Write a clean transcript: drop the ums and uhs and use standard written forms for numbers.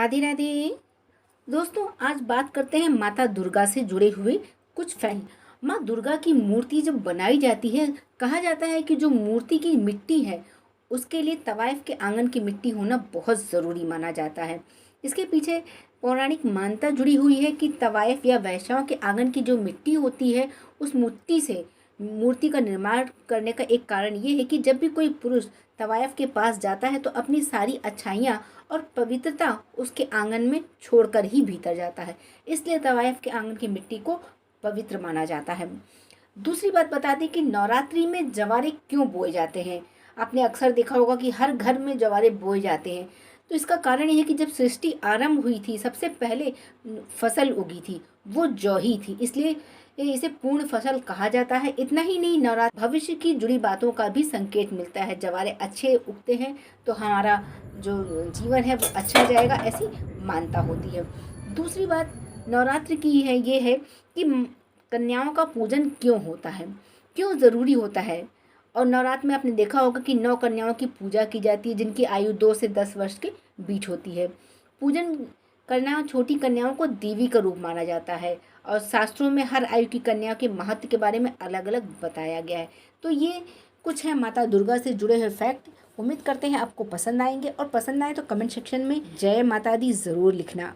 राधे राधे। दोस्तों, आज बात करते हैं माता दुर्गा से जुड़े हुए कुछ फैक्ट। माँ दुर्गा की मूर्ति जब बनाई जाती है, कहा जाता है कि जो मूर्ति की मिट्टी है उसके लिए तवाइफ के आंगन की मिट्टी होना बहुत ज़रूरी माना जाता है। इसके पीछे पौराणिक मान्यता जुड़ी हुई है कि तवाइफ या वैष्णव के आंगन की जो मिट्टी होती है, उस मिट्टी से मूर्ति का निर्माण करने का एक कारण ये है कि जब भी कोई पुरुष तवाइफ के पास जाता है तो अपनी सारी अच्छाइयाँ और पवित्रता उसके आंगन में छोड़कर ही भीतर जाता है। इसलिए तवाइफ के आंगन की मिट्टी को पवित्र माना जाता है। दूसरी बात बता दें कि नवरात्रि में जवारे क्यों बोए जाते हैं। आपने अक्सर देखा होगा कि हर घर में जवारे बोए जाते हैं। तो इसका कारण ये है कि जब सृष्टि आरंभ हुई थी, सबसे पहले फसल उगी थी, वो जौ ही थी, इसलिए इसे पूर्ण फसल कहा जाता है। इतना ही नहीं, नवरात्र भविष्य की जुड़ी बातों का भी संकेत मिलता है। जवारे अच्छे उगते हैं तो हमारा जो जीवन है वो अच्छा जाएगा, ऐसी मान्यता होती है। दूसरी बात नवरात्र की है, ये है कि कन्याओं का पूजन क्यों होता है, क्यों ज़रूरी होता है। और नवरात्र में आपने देखा होगा कि 9 कन्याओं की पूजा की जाती है, जिनकी आयु 2 से 10 वर्ष के बीच होती है। पूजन करना छोटी कन्याओं को देवी का रूप माना जाता है और शास्त्रों में हर आयु की कन्या के महत्व के बारे में अलग अलग बताया गया है। तो ये कुछ है माता दुर्गा से जुड़े हुए फैक्ट। उम्मीद करते हैं आपको पसंद आएंगे, और पसंद आए तो कमेंट सेक्शन में जय माता दी ज़रूर लिखना।